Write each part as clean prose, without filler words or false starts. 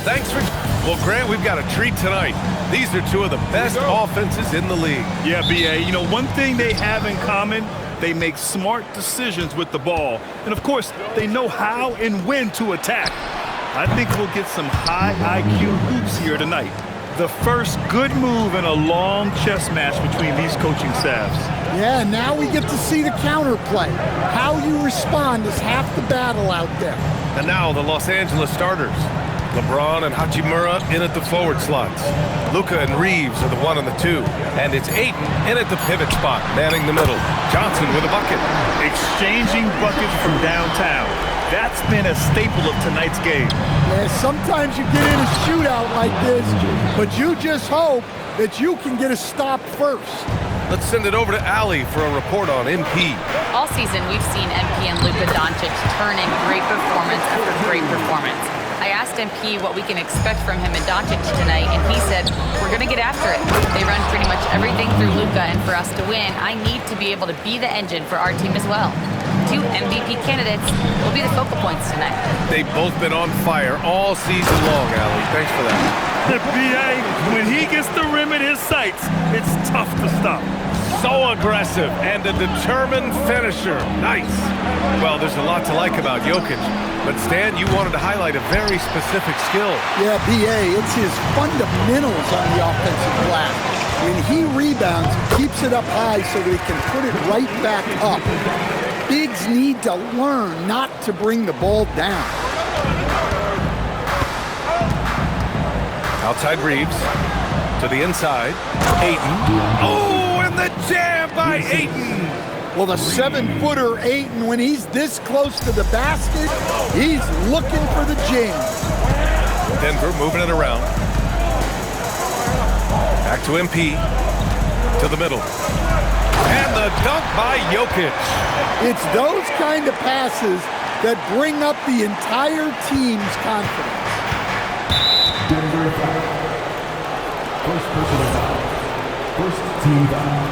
Thanks for... Well, Grant, we've got a treat tonight. These are two of the best offenses in the league. Yeah, B.A., you know, one thing they have in common, they make smart decisions with the ball. And, of course, they know how and when to attack. I think we'll get some high IQ hoops here tonight. The first good move in a long chess match between these coaching staffs. Yeah, now we get to see the counterplay. How you respond is half the battle out there. And now the Los Angeles starters. LeBron and Hachimura in at the forward slots. Luka and Reeves are the 1 and the 2. And it's Ayton in at the pivot spot, manning the middle. Johnson with a bucket. Exchanging buckets from downtown. That's been a staple of tonight's game. Yeah, sometimes you get in a shootout like this, but you just hope that you can get a stop first. Let's send it over to Allie for a report on MP. All season, we've seen MP and Luka Doncic turn in great performance after great performance. I asked MP what we can expect from him and Doncic tonight, and he said, we're going to get after it. They run pretty much everything through Luka, and for us to win, I need to be able to be the engine for our team as well. 2 MVP candidates will be the focal points tonight. They've both been on fire all season long, Allie. Thanks for that. The B.A., when he gets the rim in his sights, it's tough to stop. So aggressive and a determined finisher. Nice. Well, there's a lot to like about Jokic. But Stan, you wanted to highlight a very specific skill. Yeah, B.A., it's his fundamentals on the offensive glass. When he rebounds, he keeps it up high so that he can put it right back up. Bigs need to learn not to bring the ball down. Outside Reeves. To the inside. Ayton. Oh, and the jam by Ayton. Well, the 7-footer Ayton, when he's this close to the basket, he's looking for the jam. Denver moving it around. Back to MP. To the middle. And the dunk by Jokic. It's those kind of passes that bring up the entire team's confidence. Denver foul. First personal foul. First team foul.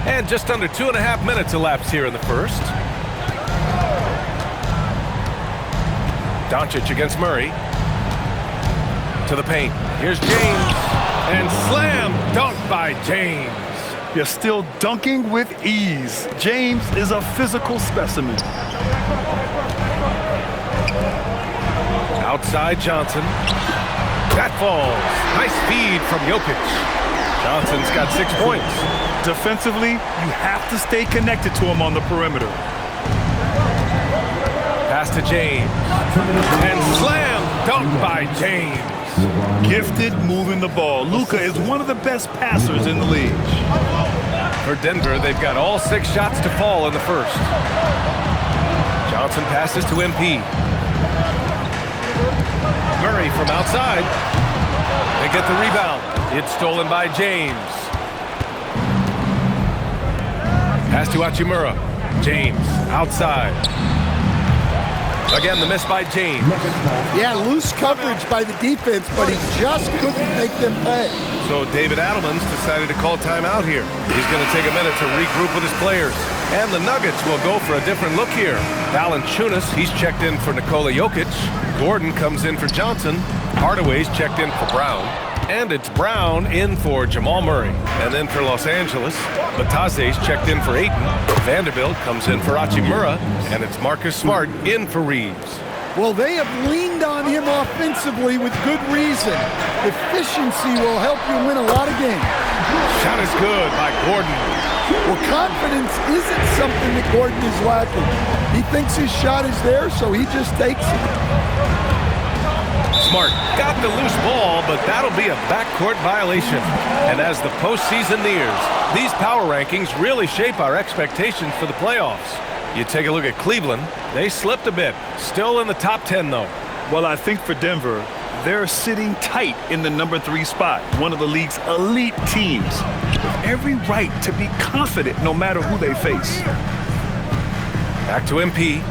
And just under 2.5 minutes elapsed here in the first. Doncic against Murray. To the paint. Here's James. And slam dunk by James. You're still dunking with ease. James is a physical specimen. Outside Johnson. That falls. Nice feed from Jokic. Johnson's got 6 points. Defensively, you have to stay connected to him on the perimeter. Pass to James. And slam dunk by James. Gifted moving the ball. Luka is one of the best passers in the league. For Denver, they've got all 6 shots to fall in the first. Johnson passes to MP. Murray from outside. They get the rebound. It's stolen by James. Pass to Hachimura. James outside. Again, the miss by James. Yeah, loose coverage by the defense, but he just couldn't make them pay. So David Adelman's decided to call timeout here. He's going to take a minute to regroup with his players. And the Nuggets will go for a different look here. Valanciunas, he's checked in for Nikola Jokic. Gordon comes in for Johnson. Hardaway's checked in for Brown. And it's Brown in for Jamal Murray. And then for Los Angeles, Batase's checked in for Ayton. Vanderbilt comes in for Hachimura. And it's Marcus Smart in for Reeves. Well, they have leaned on him offensively with good reason. Efficiency will help you win a lot of games. Shot is good by Gordon. Well, confidence isn't something that Gordon is lacking. He thinks his shot is there, so he just takes it. Smart got the loose ball, but that'll be a backcourt violation. And as the postseason nears, these power rankings really shape our expectations for the playoffs. You take a look at Cleveland, they slipped a bit. Still in the top 10, though. Well, I think for Denver, they're sitting tight in the number 3 spot, one of the league's elite teams. With every right to be confident no matter who they face. Back to MP.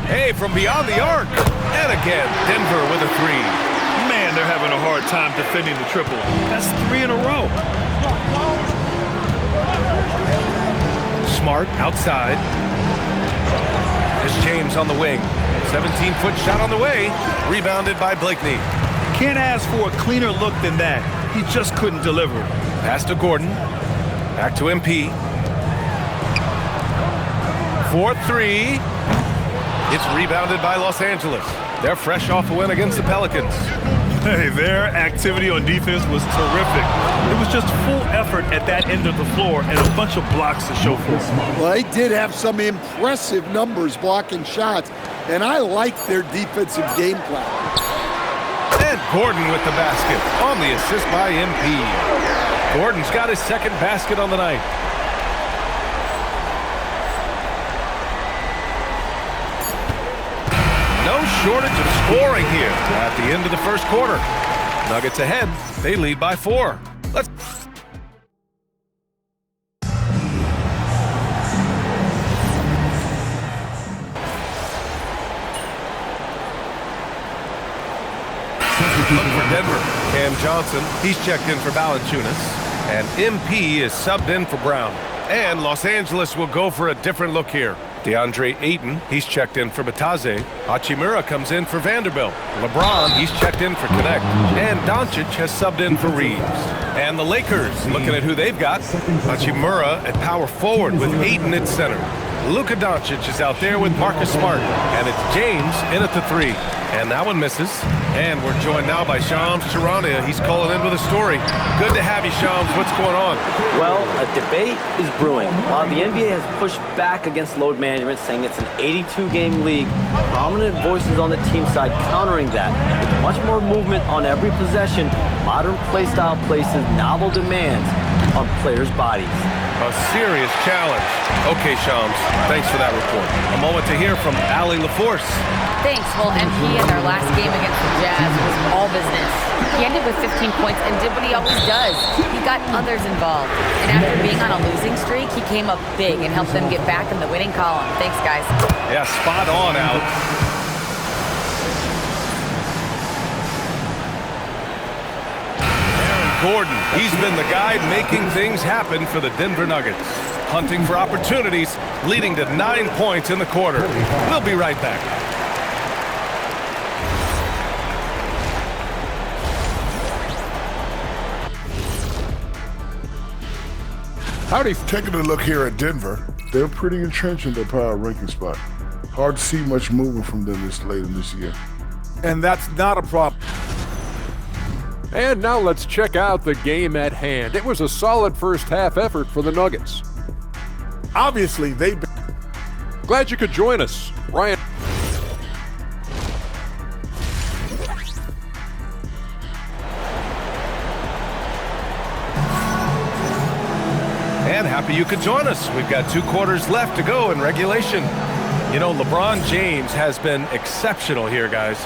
Hey, from beyond the arc. And again, Denver with a 3. Man, they're having a hard time defending the triple. That's 3 in a row. Smart outside. There's James on the wing. 17-foot shot on the way. Rebounded by Blakeney. Can't ask for a cleaner look than that. He just couldn't deliver. Pass to Gordon. Back to MP. 4-3. It's rebounded by Los Angeles. They're fresh off a win against the Pelicans. Hey, their activity on defense was terrific. It was just full effort at that end of the floor and a bunch of blocks to show for it. Well, they did have some impressive numbers blocking shots, and I like their defensive game plan. And Gordon with the basket on the assist by MP. Gordon's got his second basket on the night. No shortage of scoring here at the end of the first quarter. Nuggets ahead. They lead by 4. Let's... Look for Denver. Cam Johnson, he's checked in for Valanciunas. And MP is subbed in for Brown. And Los Angeles will go for a different look here. DeAndre Ayton, he's checked in for Bataze. Hachimura comes in for Vanderbilt. LeBron, he's checked in for Connect. And Doncic has subbed in for Reeves. And the Lakers, looking at who they've got. Hachimura at power forward with Ayton at center. Luka Doncic is out there with Marcus Smart. And it's James in at the 3. And that one misses. And we're joined now by Shams Charania. He's calling in with a story. Good to have you, Shams. What's going on? Well, a debate is brewing. While the NBA has pushed back against load management, saying it's an 82-game league, prominent voices on the team side countering that. With much more movement on every possession, modern play style places novel demands on players' bodies. A serious challenge. Okay, Shams, thanks for that report. A moment to hear from Allie LaForce. Thanks. Well, MP in their last game against the Jazz was all business. He ended with 15 points and did what he always does. He got others involved. And after being on a losing streak, he came up big and helped them get back in the winning column. Thanks, guys. Yeah, spot on, Al. Aaron Gordon, he's been the guy making things happen for the Denver Nuggets. Hunting for opportunities, leading to 9 points in the quarter. We'll be right back. Howdy. Taking a look here at Denver, they're pretty entrenched in their power ranking spot. Hard to see much movement from them this late in this year. And that's not a problem. And now let's check out the game at hand. It was a solid first half effort for the Nuggets. Obviously, they've been... Glad you could join us, Ryan. And happy you could join us. We've got 2 quarters left to go in regulation. You know, LeBron James has been exceptional here, guys.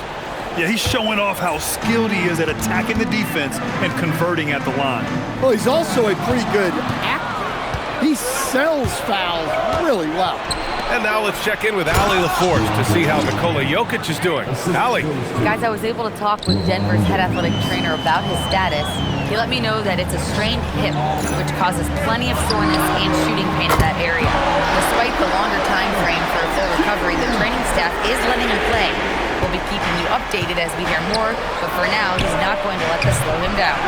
Yeah, he's showing off how skilled he is at attacking the defense and converting at the line. Well, he's also a pretty good actor. He sells fouls really well. And now let's check in with Allie LaForce to see how Nikola Jokic is doing. Allie. Guys, I was able to talk with Denver's head athletic trainer about his status. He let me know that it's a strained hip, which causes plenty of soreness and shooting pain in that area. Despite the longer time frame for a full recovery, the training staff is letting him play. We'll be keeping you updated as we hear more, but for now, he's not going to let this slow him down.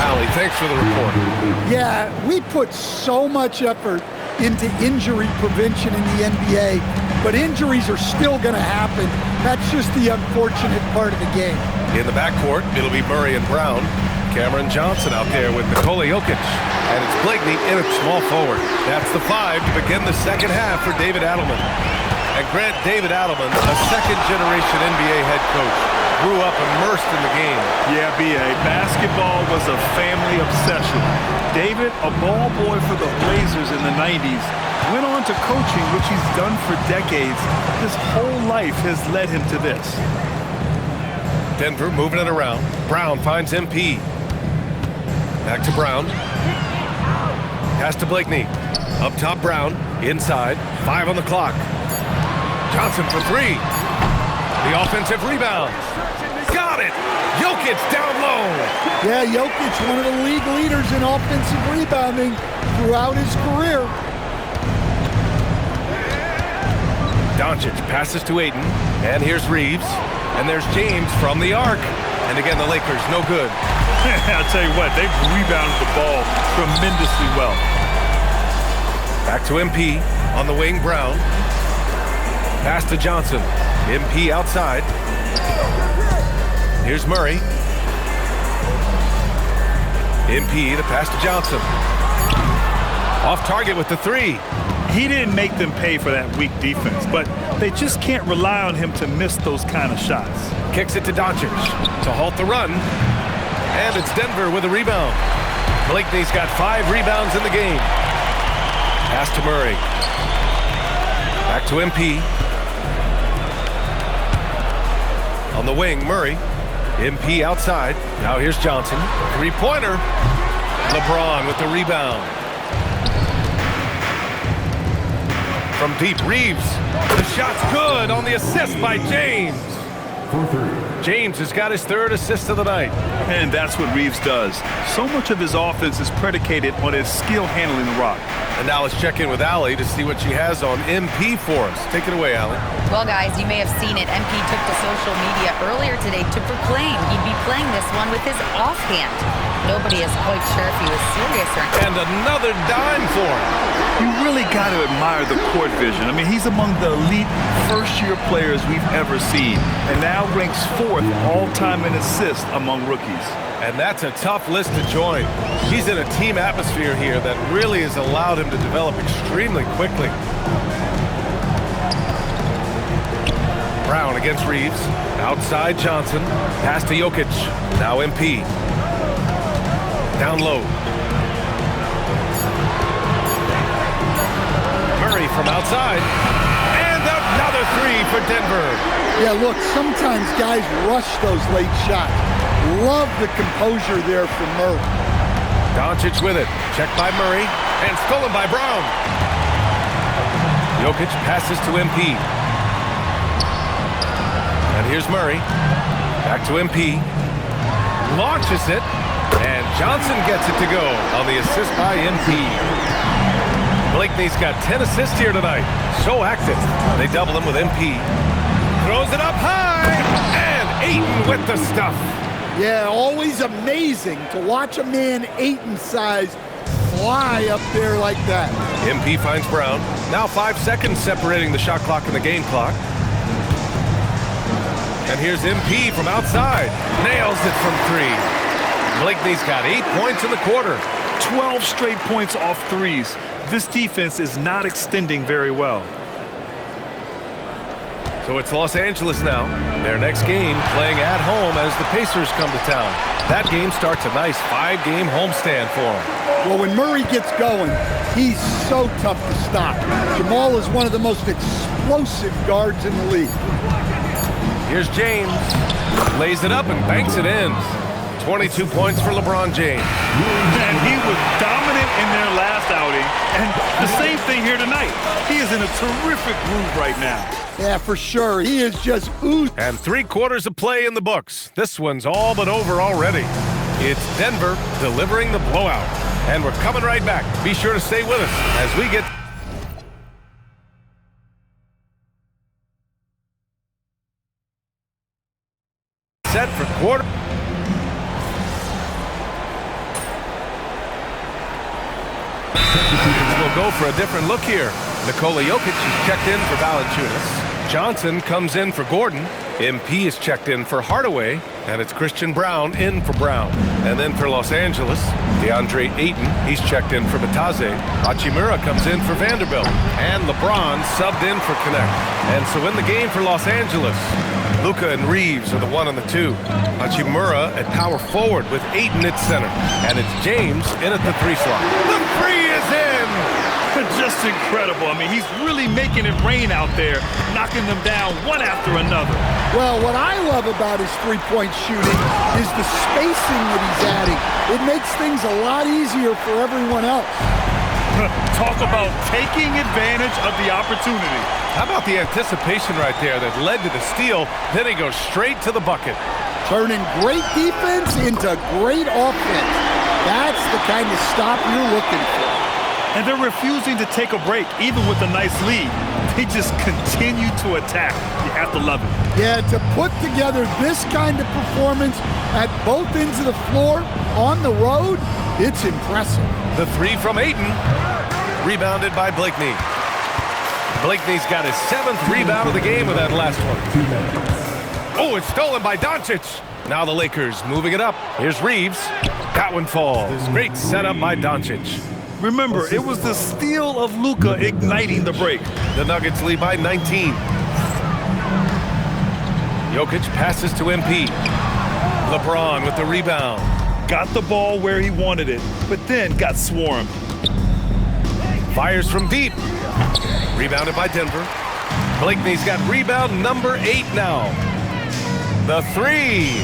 Allie, thanks for the report. Yeah, we put so much effort into injury prevention in the NBA, but injuries are still going to happen. That's just the unfortunate part of the game. In the backcourt, it'll be Murray and Brown. Cameron Johnson out there with Nikola Jokic. And it's Blakeney in at small forward. That's the 5 to begin the second half for David Adelman. And Grant, David Adelman, a second-generation NBA head coach, grew up immersed in the game. Yeah, B.A., basketball was a family obsession. David, a ball boy for the Blazers in the 90s, went on to coaching, which he's done for decades. His whole life has led him to this. Denver moving it around. Brown finds MP. Back to Brown. Pass to Blakeney. Up top, Brown. Inside. 5 on the clock. Johnson for 3. The offensive rebound. Got it! Jokic down low. Yeah, Jokic, one of the league leaders in offensive rebounding throughout his career. Doncic passes to Ayton, and here's Reeves, and there's James from the arc. And again, the Lakers, no good. I'll tell you what, they've rebounded the ball tremendously well. Back to MP on the wing, Brown. Pass to Johnson. MP outside. Here's Murray. MP to pass to Johnson. Off target with the three. He didn't make them pay for that weak defense, but they just can't rely on him to miss those kind of shots. Kicks it to Doncic to halt the run. And it's Denver with a rebound. Blakeney's got 5 rebounds in the game. Pass to Murray. Back to MP. On the wing, Murray. MP outside. Now here's Johnson. 3-pointer. LeBron with the rebound. From deep, Reeves. The shot's good on the assist by James. James has got his 3rd assist of the night. And that's what Reeves does. So much of his offense is predicated on his skill handling the rock. And now let's check in with Allie to see what she has on MP for us. Take it away, Allie. Well, guys, you may have seen it. MP took to social media earlier today to proclaim he'd be playing this one with his offhand. Nobody is quite sure if he was serious or not. And another dime for him. You really got to admire the court vision. I mean, he's among the elite first-year players we've ever seen, and now ranks 4th all-time in assists among rookies. And that's a tough list to join. He's in a team atmosphere here that really has allowed him to develop extremely quickly. Brown against Reeves. Outside Johnson. Pass to Jokic. Now MP. Down low. Murray from outside. And another 3 for Denver. Yeah, look, sometimes guys rush those late shots. Love the composure there from Murray. Doncic with it. Checked by Murray. And stolen by Brown. Jokic passes to MP. And here's Murray. Back to MP. Launches it. And Johnson gets it to go on the assist by MP. Blakeney's got 10 assists here tonight. So active. They double him with MP. Throws it up high. And Ayton with the stuff. Yeah, always amazing to watch a man Ayton size fly up there like that. MP finds Brown. Now 5 seconds separating the shot clock and the game clock. And here's MP from outside. Nails it from 3. Blakeney's got 8 points in the quarter. 12 straight points off threes. This defense is not extending very well. So it's Los Angeles now. Their next game playing at home as the Pacers come to town. That game starts a nice 5-game homestand for them. Well, when Murray gets going, he's so tough to stop. Jamal is one of the most explosive guards in the league. Here's James. Lays it up and banks it in. 22 points for LeBron James. And he was dominant in their last outing. And the same thing here tonight. He is in a terrific groove right now. Yeah, for sure. He is just oozing. And 3 quarters of play in the books. This one's all but over already. It's Denver delivering the blowout. And we're coming right back. Be sure to stay with us as we get set for quarter. We'll go for a different look here. Nikola Jokic is checked in for Valanciunas. Johnson comes in for Gordon. MP is checked in for Hardaway. And it's Christian Brown in for Brown. And then for Los Angeles, DeAndre Ayton, he's checked in for Bataze. Hachimura comes in for Vanderbilt. And LeBron subbed in for Connect. And so in the game for Los Angeles, Luka and Reeves are the 1 and the 2. Hachimura at power forward with Ayton at center. And it's James in at the 3 slot. The 3 is in! Just incredible. I mean, he's really making it rain out there, knocking them down one after another. Well, what I love about his three-point shooting is the spacing that he's adding. It makes things a lot easier for everyone else. Talk about taking advantage of the opportunity. How about the anticipation right there that led to the steal? Then he goes straight to the bucket. Turning great defense into great offense. That's the kind of stop you're looking for. And they're refusing to take a break, even with a nice lead. They just continue to attack. You have to love it. Yeah, to put together this kind of performance at both ends of the floor on the road, it's impressive. The three from Ayton. Rebounded by Blakeney. Blakeney's got his 7th rebound of the game with that last one. Oh, it's stolen by Doncic. Now the Lakers moving it up. Here's Reeves. That one falls. Great setup by Doncic. Remember, it was the steal of Luka igniting the break. The Nuggets lead by 19. Jokic passes to MP. LeBron with the rebound. Got the ball where he wanted it, but then got swarmed. Fires from deep. Rebounded by Denver. Blakeney's got rebound number 8 now. The three.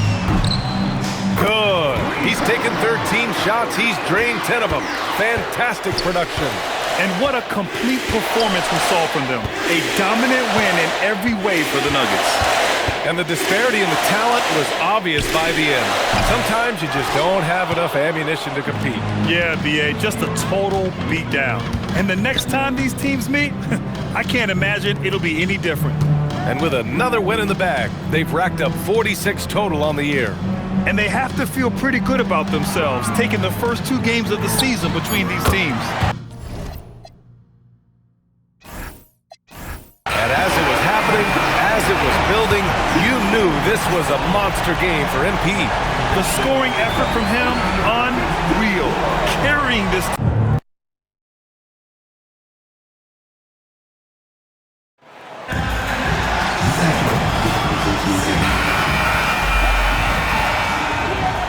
Good. He's taken 13 shots. He's drained 10 of them. Fantastic production. And what a complete performance we saw from them. A dominant win in every way for the Nuggets. And the disparity in the talent was obvious by the end. Sometimes you just don't have enough ammunition to compete. Yeah, B.A., just a total beatdown. And the next time these teams meet, I can't imagine it'll be any different. And with another win in the bag, they've racked up 46 total on the year. And they have to feel pretty good about themselves, taking the first 2 games of the season between these teams. And as it was happening, as it was building, you knew this was a monster game for MP. The scoring effort from him, unreal. Carrying this.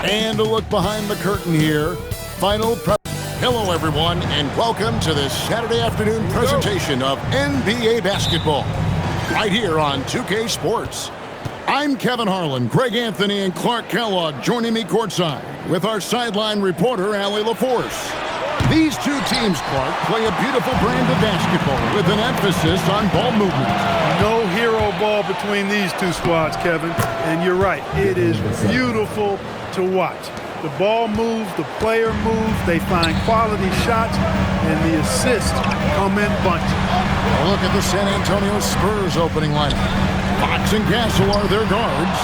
And a look behind the curtain here. Hello, everyone, and welcome to this Saturday afternoon presentation of NBA basketball right here on 2K Sports. I'm Kevin Harlan, Greg Anthony, and Clark Kellogg joining me courtside with our sideline reporter, Allie LaForce. These two teams, Clark, play a beautiful brand of basketball with an emphasis on ball movement. No hero ball between these two squads, Kevin. And you're right, it is beautiful to watch. The ball moves, the player moves, they find quality shots, and the assists come in bunches. A look at the San Antonio Spurs opening lineup. Fox and Gasol are their guards.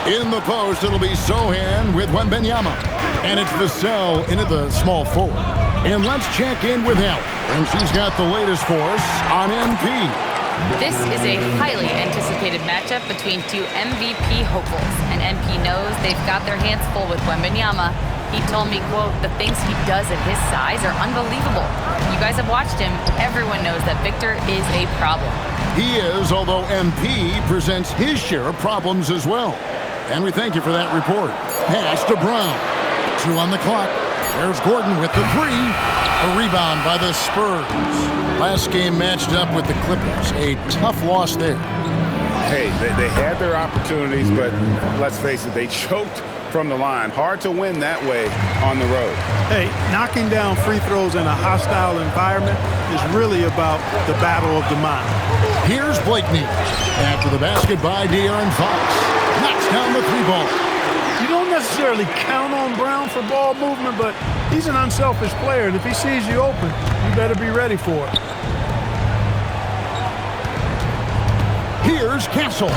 In the post, it'll be Sohan with Wembanyama. And it's Vassell into the small forward. And let's check in with Allie. And she's got the latest for us on MP. This is a highly anticipated matchup between two MVP hopefuls, and MP knows they've got their hands full with Wembanyama. He told me, quote, the things he does at his size are unbelievable. You guys have watched him. Everyone knows that Victor is a problem. He is, although MP presents his share of problems as well. And we thank you for that report. Pass to Brown. 2 on the clock. There's Gordon with the 3. A rebound by the Spurs. Last game matched up with the Clippers. A tough loss there. Hey, they had their opportunities, but let's face it, they choked from the line. Hard to win that way on the road. Hey, knocking down free throws in a hostile environment is really about the battle of the mind. Here's Blakeney. After the basket by De'Aaron Fox. Knocks down the 3-ball. You don't necessarily count on Brown for ball movement, but he's an unselfish player, and if he sees you open, you better be ready for it. Here's Castle.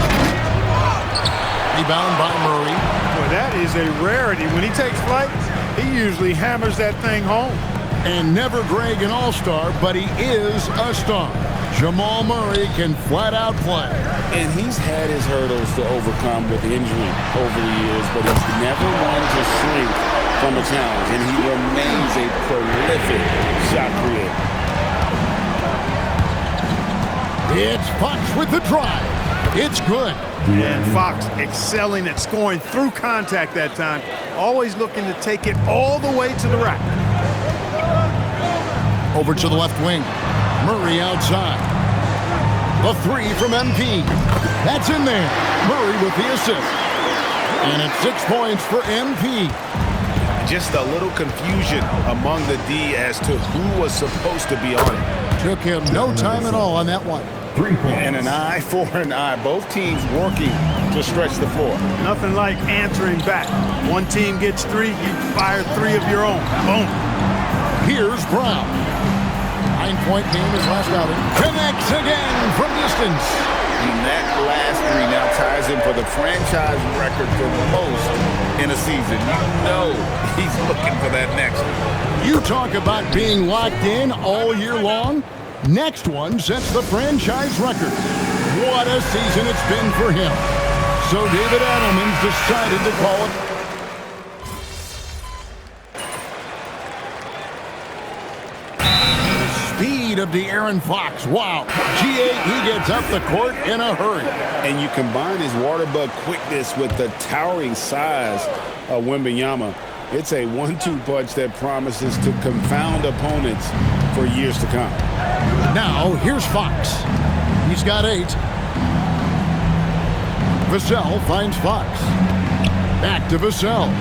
Rebound by Murray. Boy, that is a rarity. When he takes flight, he usually hammers that thing home. And never Greg an all-star, but he is a star. Jamal Murray can flat out play. And he's had his hurdles to overcome with injury over the years, but he's never one to shrink from a challenge, and he remains a prolific shot creator. It's Fox with the drive. It's good. And Fox excelling at scoring through contact that time, always looking to take it all the way to the rack. Over to the left wing. Murray outside. The 3 from MP. That's in there. Murray with the assist. And it's 6 points for MP. Just a little confusion among the D as to who was supposed to be on it. Took him no time at all on that one. 3 points. And an eye for an eye. Both teams working to stretch the floor. Nothing like answering back. One team gets 3, you fire 3 of your own. Boom. Here's Brown. 9-point game his last outing. Connects again from distance. And that last three now ties him for the franchise record for most in a season. You know he's looking for that next one. You talk about being locked in all year long. Next one sets the franchise record. What a season it's been for him. So David Adelman's decided to call it. Speed of De'Aaron Fox. Wow. GA, he gets up the court in a hurry. And you combine his water bug quickness with the towering size of Wembanyama. It's a 1-2 punch that promises to confound opponents for years to come. Now, here's Fox. He's got 8. Vassell finds Fox. Back to Vassell.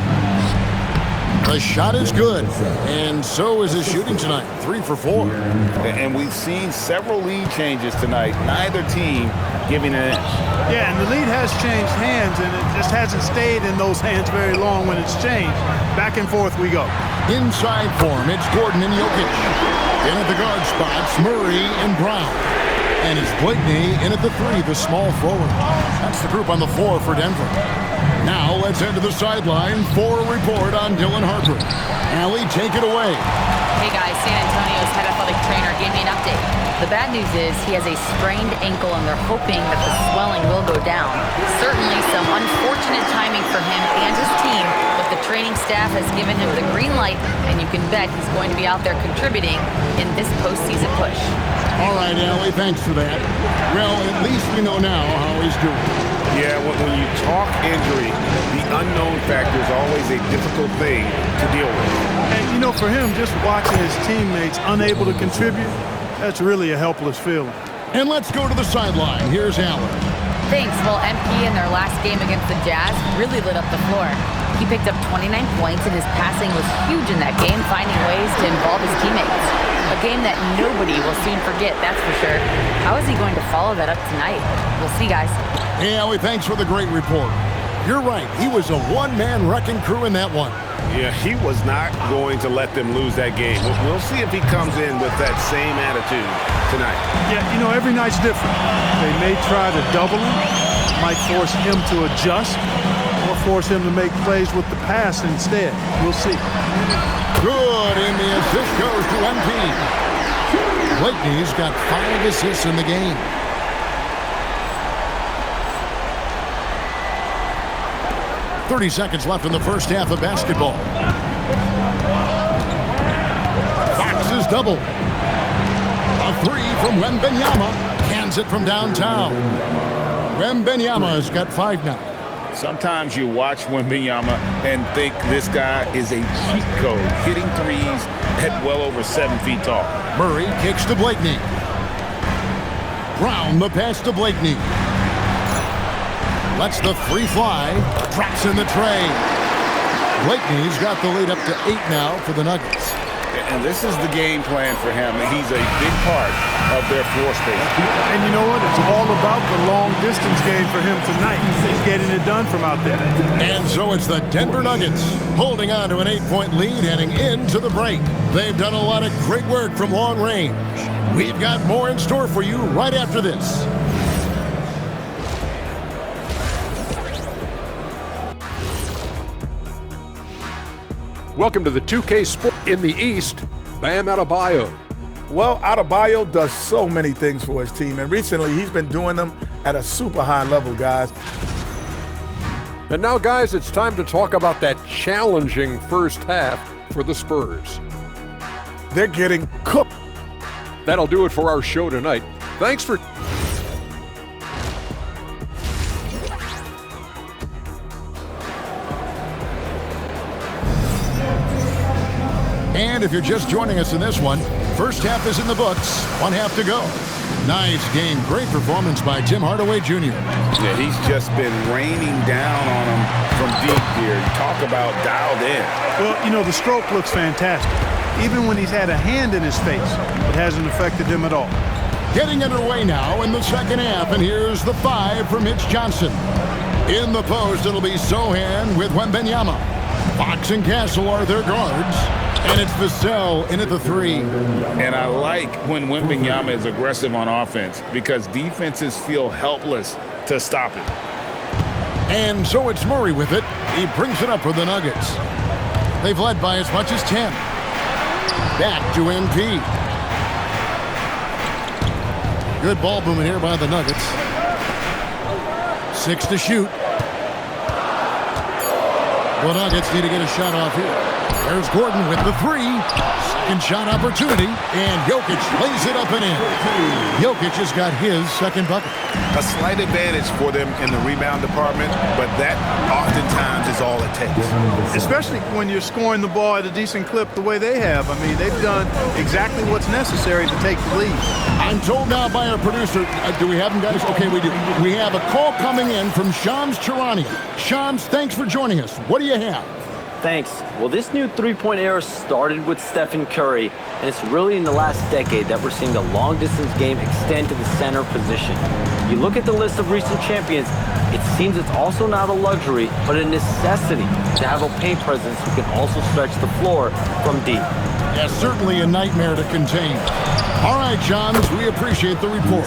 The shot is good, and so is his shooting tonight. 3 for 4. And we've seen several lead changes tonight. Neither team giving an inch. Yeah, and the lead has changed hands, and it just hasn't stayed in those hands very long when it's changed. Back and forth we go. Inside form, it's Gordon and Jokic. In at the guard spots, Murray and Brown. And it's Blakeney in at the 3, the small forward. That's the group on the floor for Denver. Now let's head to the sideline for a report on Dylan Harper. Allie, take it away. Hey guys, San Antonio's head athletic trainer gave me an update. The bad news is he has a sprained ankle and they're hoping that the swelling will go down. Certainly some unfortunate timing for him and his team, but the training staff has given him the green light and you can bet he's going to be out there contributing in this postseason push. All right, Allie, thanks for that. Well, at least we know now how he's doing. Yeah, when you talk injury, the unknown factor is always a difficult thing to deal with. And, you know, for him, just watching his teammates unable to contribute, that's really a helpless feeling. And let's go to the sideline. Here's Allen. Thanks. Well, MP in their last game against the Jazz really lit up the floor. He picked up 29 points, and his passing was huge in that game, finding ways to involve his teammates. A game that nobody will soon forget, that's for sure. How is he going to follow that up tonight? We'll see, guys. Hey, Allie, thanks for the great report. You're right. He was a one-man wrecking crew in that one. Yeah, he was not going to let them lose that game. We'll see if he comes in with that same attitude tonight. Yeah, you know, every night's different. They may try to double him, might force him to adjust, or force him to make plays with the pass instead. We'll see. Good, and the assist goes to MP. Blakeney's got 5 assists in the game. .30 seconds left in the first half of basketball. Fox is double. A 3 from Wembanyama. Cans it from downtown. Wembanyama's got 5 now. Sometimes you watch Wembanyama and think this guy is a cheat code, hitting threes at well over 7 feet tall. Murray kicks to Blakeney. Brown the pass to Blakeney. Lets the 3 fly. Drops in the tray. Blakeney's got the lead up to 8 now for the Nuggets. And this is the game plan for him. He's a big part of their floor space. And you know what? It's all about the long distance game for him tonight. He's getting it done from out there. And so it's the Denver Nuggets holding on to an 8-point lead heading into the break. They've done a lot of great work from long range. We've got more in store for you right after this. Welcome to the 2K Sport in the East. Bam Adebayo. Well, Adebayo does so many things for his team, and recently he's been doing them at a super high level, guys. And now, guys, it's time to talk about that challenging first half for the Spurs. They're getting cooked. That'll do it for our show tonight. Thanks for... And if you're just joining us in this one, first half is in the books, 1 half to go. Nice game, great performance by Tim Hardaway Jr. Yeah, he's just been raining down on him from deep here. Talk about dialed in. Well, you know, the stroke looks fantastic. Even when he's had a hand in his face, it hasn't affected him at all. Getting underway now in the second half, and here's the 5 from Mitch Johnson. In the post, it'll be Sohan with Wembanyama. Fox and Castle are their guards. And it's Vassell in at the 3. And I like when Wembanyama is aggressive on offense because defenses feel helpless to stop it. And so it's Murray with it. He brings it up for the Nuggets. They've led by as much as 10. Back to MP. Good ball movement here by the Nuggets. 6 to shoot. The Nuggets need to get a shot off here. There's Gordon with the 3. Second shot opportunity, and Jokic lays it up and in. Jokic has got his second bucket. A slight advantage for them in the rebound department, but that oftentimes is all it takes. Especially when you're scoring the ball at a decent clip the way they have. I mean, they've done exactly what's necessary to take the lead. I'm told now by our producer, do we have him, guys? Okay, we do. We have a call coming in from Shams Charania. Shams, thanks for joining us. What do you have? Thanks. Well, this new three-point era started with Stephen Curry, and it's really in the last decade that we're seeing the long-distance game extend to the center position. You look at the list of recent champions, it seems it's also not a luxury, but a necessity to have a paint presence who can also stretch the floor from deep. Yeah, certainly a nightmare to contain. All right, Johns, we appreciate the report.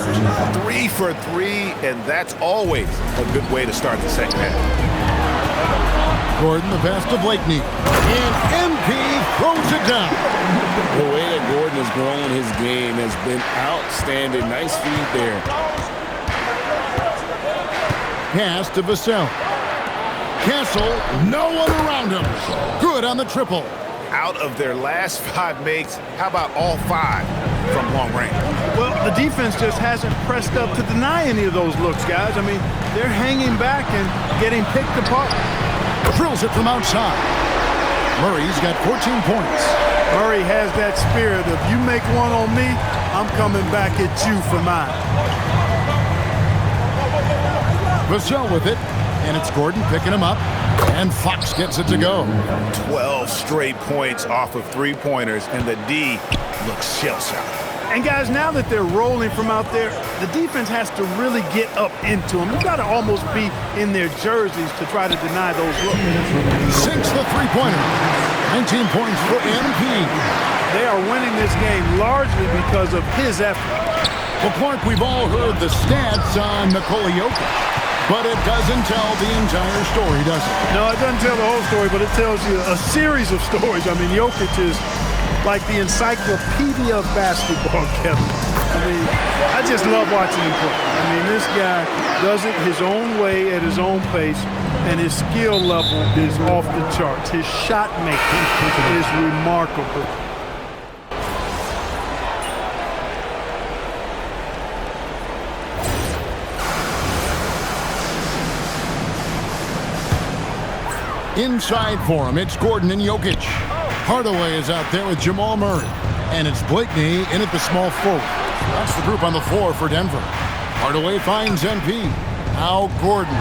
3 for 3, and that's always a good way to start the second half. Gordon, the pass to Blakeney. And MP throws it down. The way that Gordon is growing his game has been outstanding. Nice feed there. Pass to Vassell. Castle, no one around him. Good on the triple. Out of their last 5 makes, how about all 5 from long range? Well, the defense just hasn't pressed up to deny any of those looks, guys. I mean, they're hanging back and getting picked apart. Drills it from outside. Murray's got 14 points. Murray has that spirit of, you make one on me, I'm coming back at you for mine. Vassell with it, and it's Gordon picking him up, and Fox gets it to go. 12 straight points off of 3-pointers, and the D looks shell-shocked. And guys, now that they're rolling from out there, the defense has to really get up into them. You got to almost be in their jerseys to try to deny those looks. Sinks the 3-pointer. 19 points for MP. They are winning this game largely because of his effort. Well, Clark, we've all heard the stats on Nikola Jokic, but it doesn't tell the entire story, does it? No, it doesn't tell the whole story, but it tells you a series of stories. I mean, Jokic is like the encyclopedia of basketball, Kevin. I mean, I just love watching him play. I mean, this guy does it his own way at his own pace, and his skill level is off the charts. His shot making is remarkable. Inside for him, it's Gordon and Jokic. Hardaway is out there with Jamal Murray. And it's Blakeney in at the small forward. That's the group on the floor for Denver. Hardaway finds MP. Now Gordon.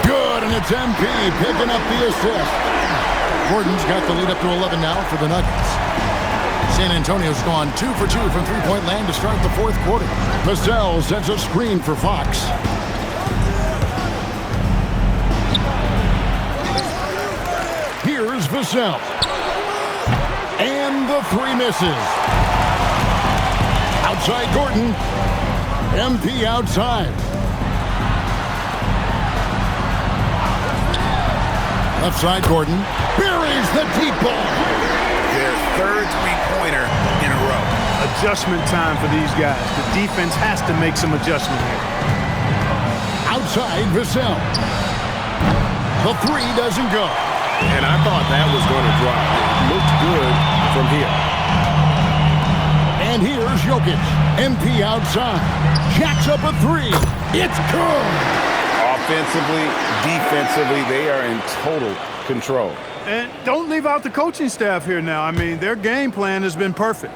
Good, and it's MP picking up the assist. Gordon's got the lead up to 11 now for the Nuggets. San Antonio's gone 2 for 2 from three-point land to start the fourth quarter. Vassell sets a screen for Fox. Here's Vassell. And the 3 misses. Outside Gordon. MP outside. Left side Gordon. Buries the deep ball. Their third 3-pointer in a row. Adjustment time for these guys. The defense has to make some adjustment here. Outside Vassell. The 3 doesn't go. And I thought that was going to drop. It looked good from here. And here's Jokic. MP outside. Jacks up a 3. It's good. Offensively, defensively, they are in total control. And don't leave out the coaching staff here now. I mean, their game plan has been perfect.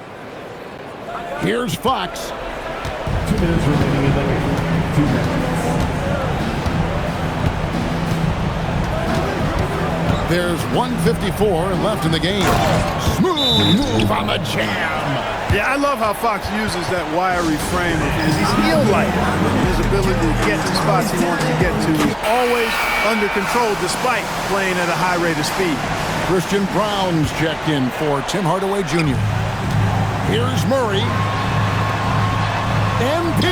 Here's Fox. 2 minutes remaining in the game. 2 minutes. There's 1:54 left in the game. Smooth move on the jam. Yeah, I love how Fox uses that wiry frame of his. He's heel-like in his ability to get to spots he wants to get to. He's always under control despite playing at a high rate of speed. Christian Brown's checked in for Tim Hardaway Jr. Here's Murray. MP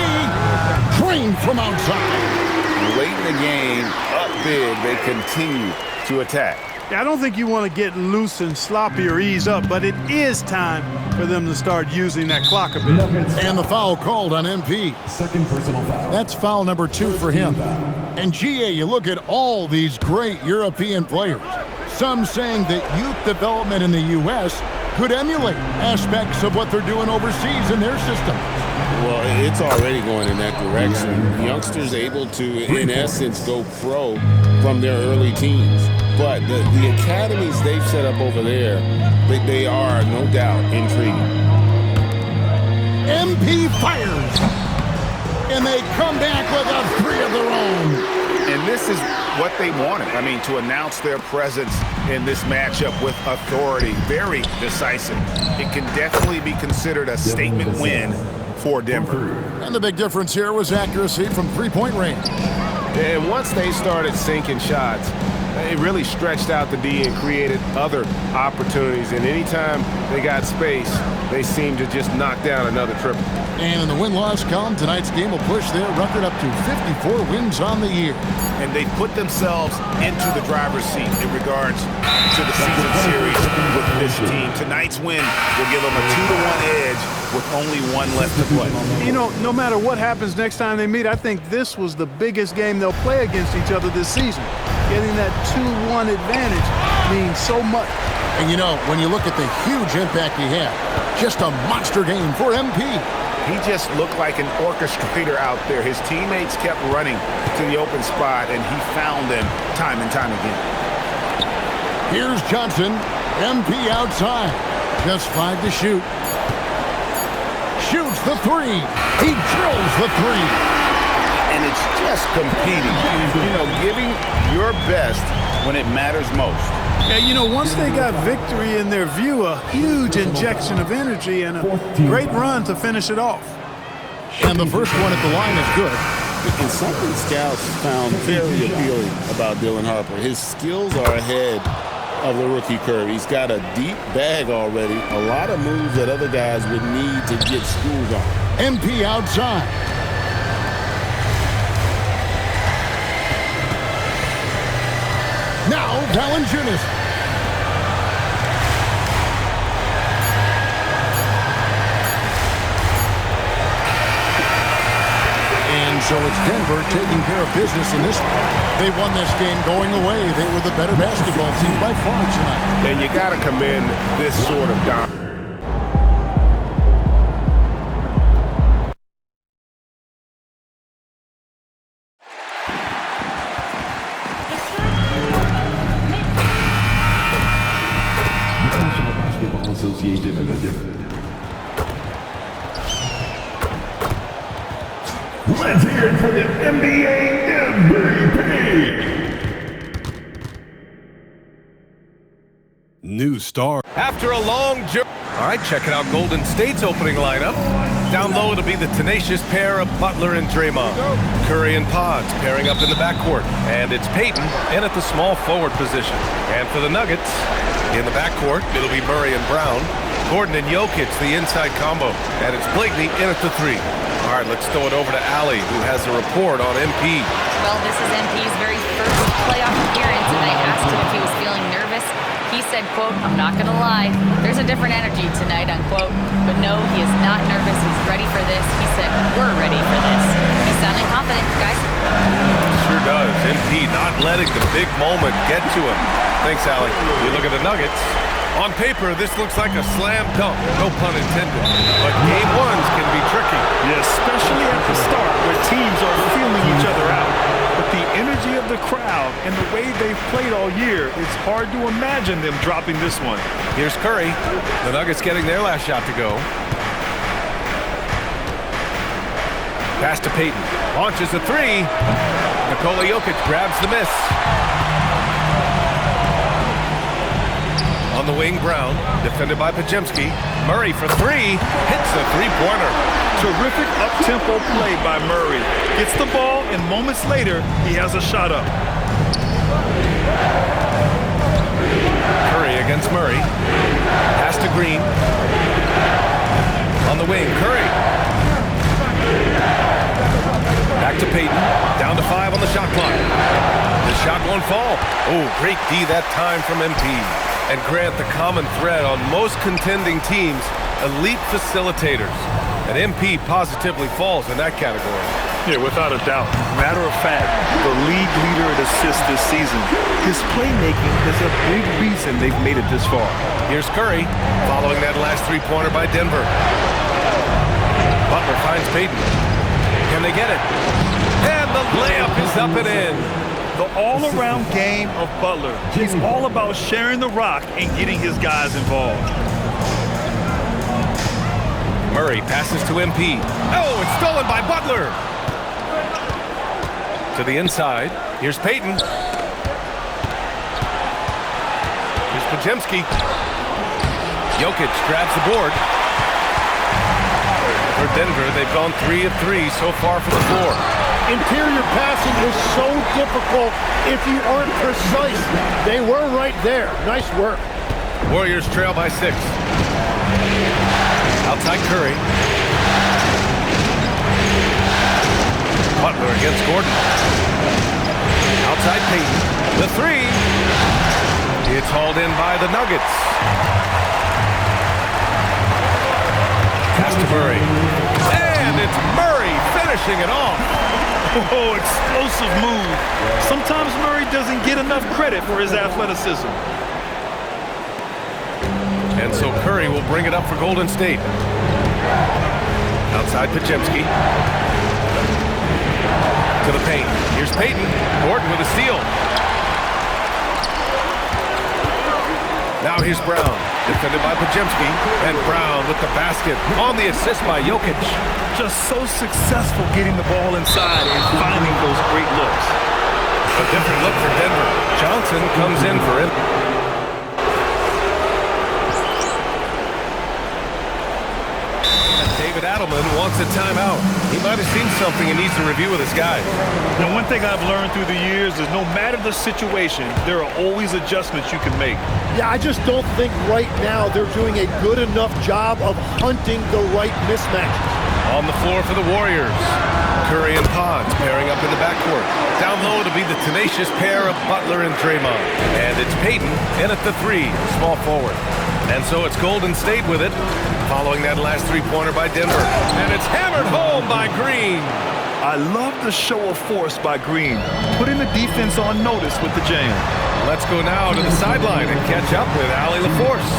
drained from outside. Late in the game, up big, they continue to attack. Yeah, I don't think you want to get loose and sloppy or ease up, but it is time for them to start using that clock a bit. And the foul called on MP. Second personal foul. That's foul number 2 for him. And GA, you look at all these great European players. Some saying that youth development in the U.S. could emulate aspects of what they're doing overseas in their system. Well, it's already going in that direction. Youngsters able to, in essence, go pro from their early teens. But the academies they've set up over there, they are, no doubt, intriguing. MP fires. And they come back with a 3 of their own. And this is what they wanted. I mean, to announce their presence in this matchup with authority, very decisive. It can definitely be considered a statement win for Denver. And the big difference here was accuracy from three-point range. And once they started sinking shots, it really stretched out the D and created other opportunities. And anytime they got space, they seemed to just knock down another triple. And in the win-loss column, tonight's game will push their record up to 54 wins on the year. And they put themselves into the driver's seat in regards to the season series with this team. Tonight's win will give them a 2-1 edge with only one left to play. You know, no matter what happens next time they meet, I think this was the biggest game they'll play against each other this season. Getting that 2-1 advantage means so much. And you know, when you look at the huge impact he had, just a monster game for MP. He just looked like an orchestrator out there. His teammates kept running to the open spot, and he found them time and time again. Here's Johnson. MP outside. Just 5 to shoot. Shoots the 3. He drills the 3. And it's just competing. You know, giving your best when it matters most. Yeah, you know, once they got victory in their view, a huge injection of energy and a great run to finish it off. And the first one at the line is good. And something scouts found very appealing about Dylan Harper. His skills are ahead of the rookie curve. He's got a deep bag already. A lot of moves that other guys would need to get schools on. MP outside. Now, Valanciunas. And so it's Denver taking care of business in this one. They won this game going away. They were the better basketball team by far tonight. And you got to commend this sort of dominance. Let's hear it for the NBA MVP. New star. After a long journey. All right, checking out Golden State's opening lineup. Down low, it'll be the tenacious pair of Butler and Draymond. Curry and Pods pairing up in the backcourt. And it's Payton in at the small forward position. And for the Nuggets, in the backcourt, it'll be Murray and Brown. Gordon and Jokic, the inside combo. And it's Blakeney in at the 3. All right, let's throw it over to Allie, who has a report on MP. Well, this is MP's very first playoff appearance, and I asked him if he was feeling nervous. He said, quote, "I'm not going to lie, there's a different energy tonight," unquote. But no, he is not nervous. He's ready for this. He said, "We're ready for this." He's sounding confident, guys. Sure does. MP not letting the big moment get to him. Thanks, Allie. You look at the Nuggets. On paper, this looks like a slam dunk, no pun intended. But game ones can be tricky. Yeah, especially at the start where teams are feeling each other out. But the energy of the crowd and the way they've played all year, it's hard to imagine them dropping this one. Here's Curry. The Nuggets getting their last shot to go. Pass to Payton. Launches a 3. Nikola Jokic grabs the miss. On the wing, Brown, defended by Pajemski. Murray for 3, hits a three-pointer. Terrific up-tempo play by Murray. Gets the ball, and moments later, he has a shot up. Curry shot won't fall. Oh, great D that time from MP. And Grant, the common thread on most contending teams, elite facilitators. And MP positively falls in that category. Yeah, without a doubt. Matter of fact, the league leader in assists this season. His playmaking is a big reason they've made it this far. Here's Curry, following that last three-pointer by Denver. Butler finds Payton. Can they get it? And the layup is up and in. The all-around game of Butler. He's all about sharing the rock and getting his guys involved. Murray passes to MP. Oh, it's stolen by Butler. To the inside. Here's Payton. Here's Podziemski. Jokic grabs the board. For Denver, they've gone 3 of 3 so far from the floor. Interior passing is so difficult if you aren't precise. They were right there. Nice work. Warriors trail by 6. Outside Curry. Butler against Gordon. Outside Payton. The three. It's hauled in by the Nuggets. Pass to Murray. And it's Murray finishing it off. Oh, explosive move. Sometimes Murray doesn't get enough credit for his athleticism. And so Curry will bring it up for Golden State. Outside Podziemski. To the paint. Here's Payton. Gordon with a steal. Now here's Brown. Defended by Podziemski. And Brown with the basket on the assist by Jokic. Just so successful getting the ball inside and finding those great looks. A different look for Denver. Johnson comes in for him. David Adelman wants a timeout. He might have seen something and needs to review with his guys. Now, one thing I've learned through the years is no matter the situation, there are always adjustments you can make. Yeah, I just don't think right now they're doing a good enough job of hunting the right mismatches. On the floor for the Warriors. Curry and Pons pairing up in the backcourt. Down low to be the tenacious pair of Butler and Draymond. And it's Payton in at the three, small forward. And so it's Golden State with it, following that last three-pointer by Denver. And it's hammered home by Green. I love the show of force by Green, putting the defense on notice with the jam. Let's go now to the sideline and catch up with Allie LaForce.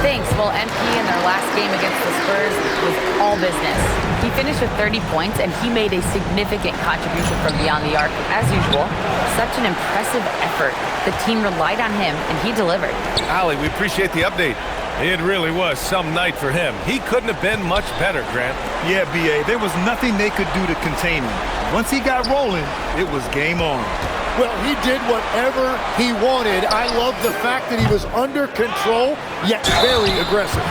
Thanks. Well, MP in their last game against the Spurs was all business. He finished with 30 points, and he made a significant contribution from beyond the arc. As usual, such an impressive effort. The team relied on him, and he delivered. Allie, we appreciate the update. It really was some night for him. He couldn't have been much better, Grant. Yeah, B.A., there was nothing they could do to contain him. Once he got rolling, it was game on. Well, he did whatever he wanted. I love the fact that he was under control, yet very aggressive.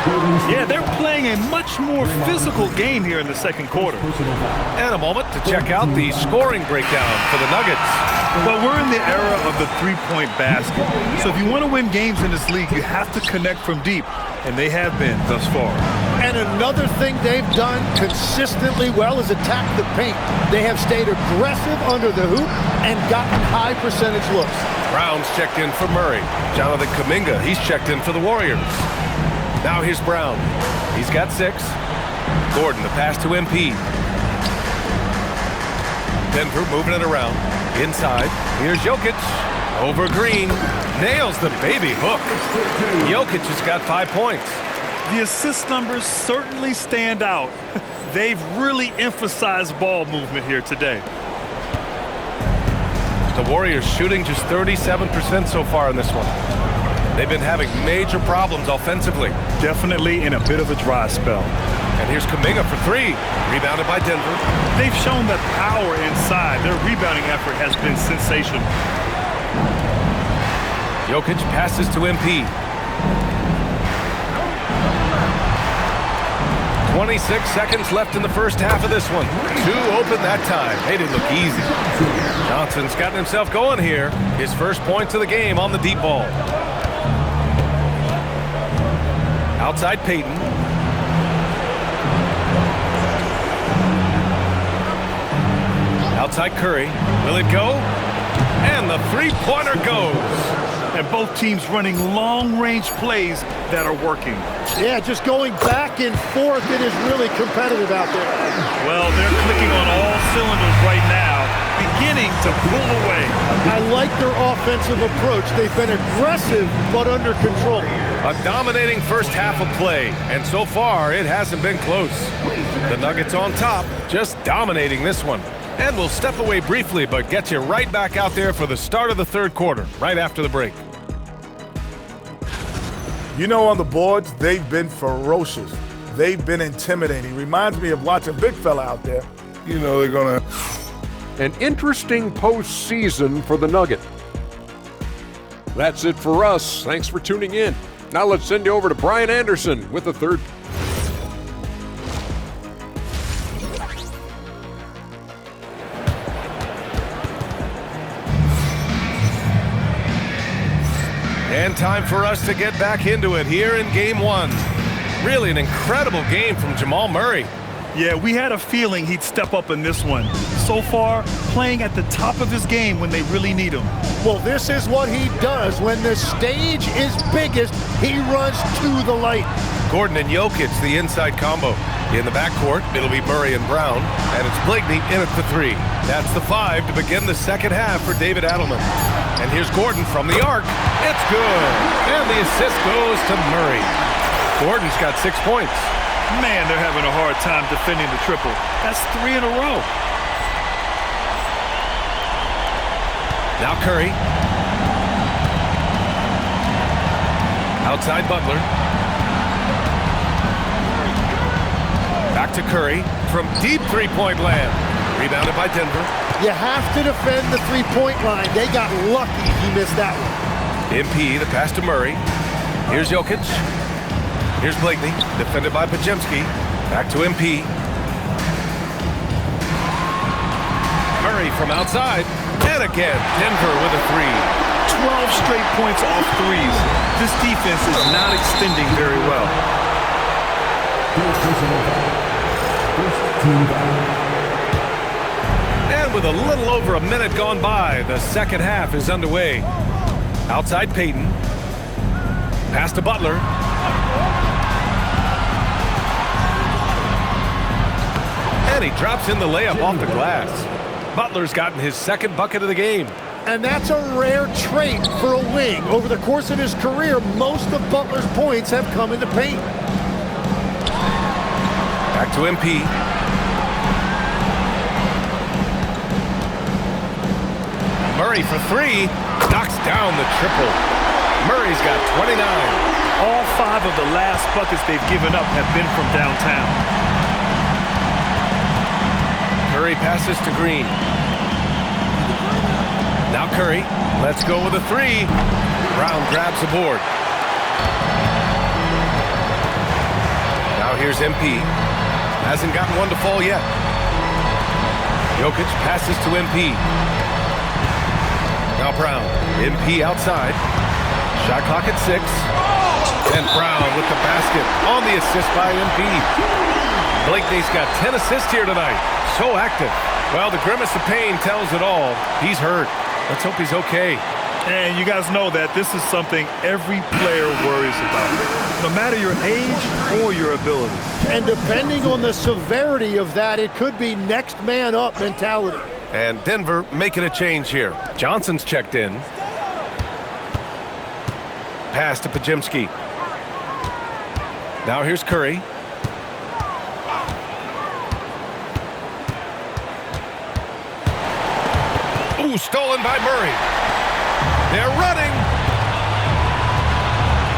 Yeah, they're playing a much more physical game here in the second quarter. And a moment to check out the scoring breakdown for the Nuggets. Well, we're in the era of the three-point basket. So if you want to win games in this league, you have to connect from deep, and they have been thus far. And another thing they've done consistently well is attack the paint. They have stayed aggressive under the hoop and gotten high percentage looks. Brown's checked in for Murray. Jonathan Kuminga, he's checked in for the Warriors. Now here's Brown. He's got 6. Gordon, the pass to MP. Denver moving it around. Inside, here's Jokic. Over Green. Nails the baby hook. Jokic has got 5 points. The assist numbers certainly stand out. They've really emphasized ball movement here today. The Warriors shooting just 37% so far in this one. They've been having major problems offensively. Definitely in a bit of a dry spell. And here's Kuminga for 3. Rebounded by Denver. They've shown that power inside. Their rebounding effort has been sensational. Jokic passes to MP. 26 seconds left in the first half of this one. 2 open that time. Made it look easy. Johnson's gotten himself going here. His first points of the game on the deep ball. Outside Payton. Outside Curry. Will it go? And the three-pointer goes. And both teams running long-range plays that are working. Yeah, just going back and forth. It is really competitive out there. Well, they're clicking on all cylinders right now, beginning to pull away. I like their offensive approach. They've been aggressive, but under control. A dominating first half of play, and so far it hasn't been close. The Nuggets on top, just dominating this one. And we'll step away briefly, but get you right back out there for the start of the third quarter, right after the break. You know, on the boards, they've been ferocious. They've been intimidating. Reminds me of watching Big Fella out there. You know, they're going to... An interesting postseason for the Nugget. That's it for us. Thanks for tuning in. Now let's send you over to Brian Anderson with the third. And time for us to get back into it here in Game 1. Really an incredible game from Jamal Murray. Yeah, we had a feeling he'd step up in this one. So far, playing at the top of his game when they really need him. Well, this is what he does. When the stage is biggest, he runs to the light. Gordon and Jokic, the inside combo. In the backcourt, it'll be Murray and Brown, and it's Blakeney in at the 3. That's the 5 to begin the second half for David Adelman. And here's Gordon from the arc. It's good. And the assist goes to Murray. Gordon's got 6 points. Man, they're having a hard time defending the triple. That's 3 in a row. Now Curry. Outside Butler. Back to Curry from deep three-point land. Rebounded by Denver. You have to defend the three-point line. They got lucky he missed that one. MP, the pass to Murray. Here's Jokic. Here's Blakeney, defended by Pajemski. Back to MP. Murray from outside. And again, Denver with a 3. 12 straight points off threes. This defense is not extending very well. And with a little over a minute gone by, the second half is underway. Outside Payton. Pass to Butler. And he drops in the layup off the glass. Butler's gotten his second bucket of the game. And that's a rare trait for a wing. Over the course of his career, most of Butler's points have come in the paint. Back to MP. Murray for 3. Knocks down the triple. Murray's got 29. All 5 of the last buckets they've given up have been from downtown. Curry passes to Green. Now Curry. Let's go with a 3. Brown grabs the board. Now here's MP. Hasn't gotten one to fall yet. Jokic passes to MP. Now Brown. MP outside. Shot clock at 6. And Brown with the basket on the assist by MP. Blakeney's got 10 assists here tonight. So active. Well, the grimace of pain tells it all. He's hurt. Let's hope he's okay. And you guys know that this is something every player worries about, no matter your age or your ability. And depending on the severity of that, it could be next man up mentality. And Denver making a change here. Johnson's checked in. Pass to Pajemski. Now here's Curry. Ooh, stolen by Murray. They're running.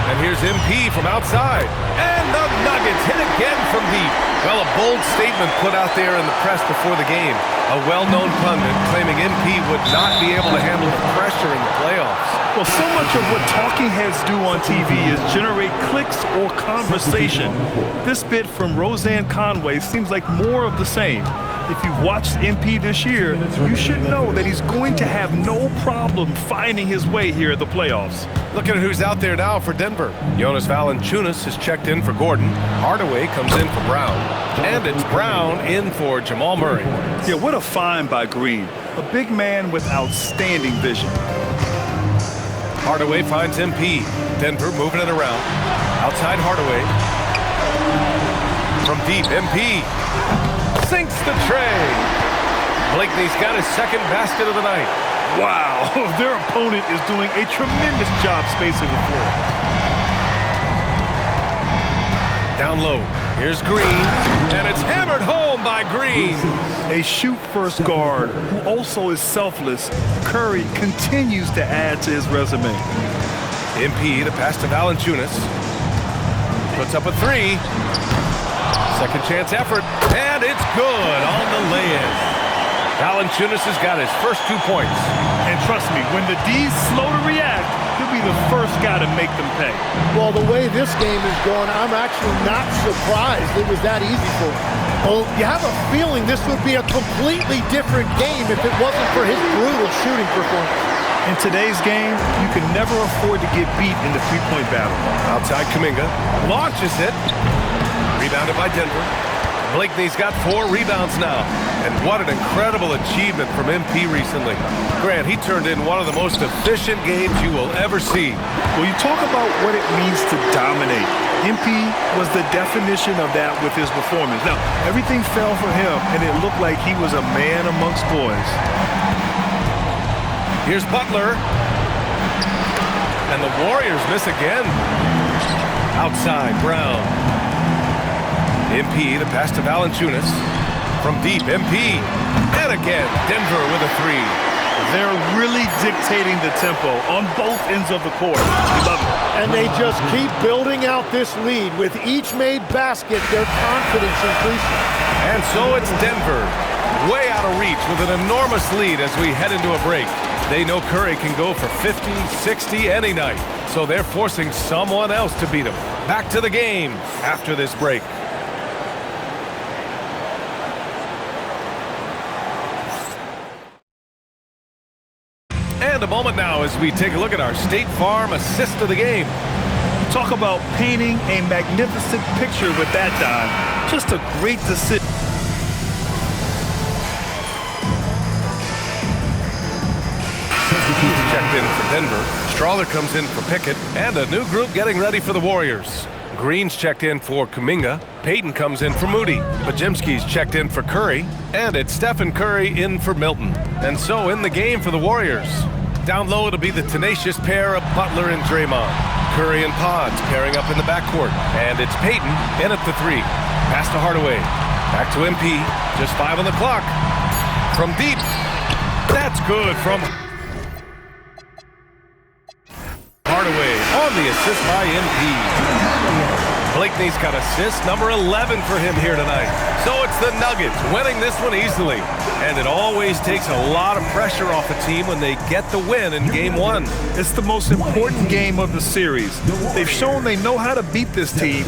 And here's MP from outside. And the Nuggets hit again from deep. Well, a bold statement put out there in the press before the game. A well-known pundit claiming MP would not be able to handle the pressure in the playoffs. Well, so much of what talking heads do on TV is generate clicks or conversation. This bit from Roseanne Conway seems like more of the same. If you've watched MP this year, you should know that he's going to have no problem finding his way here at the playoffs. Look at who's out there now for Denver. Jonas Valanciunas has checked in for Gordon. Hardaway comes in for Brown. And it's Brown in for Jamal Murray. Yeah, what a find by Green. A big man with outstanding vision. Hardaway finds MP. Denver moving it around. Outside Hardaway. From deep, MP. Sinks the tray. Blakeney's got his second basket of the night. Wow, their opponent is doing a tremendous job spacing the floor. Down low, here's Green, and it's hammered home by Green. A shoot-first guard who also is selfless, Curry continues to add to his resume. MP, the pass to Valanciunas. Puts up a three. Second chance effort, and it's good on the lay-in. Valanciunas has got his first 2 points. And trust me, when the D's slow to react, he'll be the first guy to make them pay. Well, the way this game is going, I'm actually not surprised it was that easy for him. Well, you have a feeling this would be a completely different game if it wasn't for his brutal shooting performance. In today's game, you can never afford to get beat in the three-point battle. Outside Kuminga, launches it. Rebounded by Denver. Blakeney's got 4 rebounds now. And what an incredible achievement from MP recently. Grant, he turned in one of the most efficient games you will ever see. Well, you talk about what it means to dominate. MP was the definition of that with his performance. Now, everything fell for him, and it looked like he was a man amongst boys. Here's Butler. And the Warriors miss again. Outside, Brown. MP, the pass to Valanciunas. From deep, MP. And again, Denver with a three. They're really dictating the tempo on both ends of the court. We love it. And they just keep building out this lead. With each made basket, their confidence increases. And so it's Denver, way out of reach with an enormous lead as we head into a break. They know Curry can go for 50, 60 any night. So they're forcing someone else to beat him. Back to the game after this break. And a moment now as we take a look at our State Farm assist of the game. Talk about painting a magnificent picture with that, Don. Just a great decision. Checked in for Denver. Strawler comes in for Pickett. And a new group getting ready for the Warriors. Green's checked in for Kuminga. Payton comes in for Moody. Bajemski's checked in for Curry. And it's Stephen Curry in for Milton. And so in the game for the Warriors. Down low, it'll be the tenacious pair of Butler and Draymond. Curry and Pods pairing up in the backcourt. And it's Payton in at the three. Pass to Hardaway. Back to MP. Just 5 on the clock. From deep. That's good from Hardaway on the assist by MP. Blakeney's got assist number 11 for him here tonight. So it's the Nuggets winning this one easily. And it always takes a lot of pressure off a team when they get the win in Game 1. It's the most important game of the series. They've shown they know how to beat this team.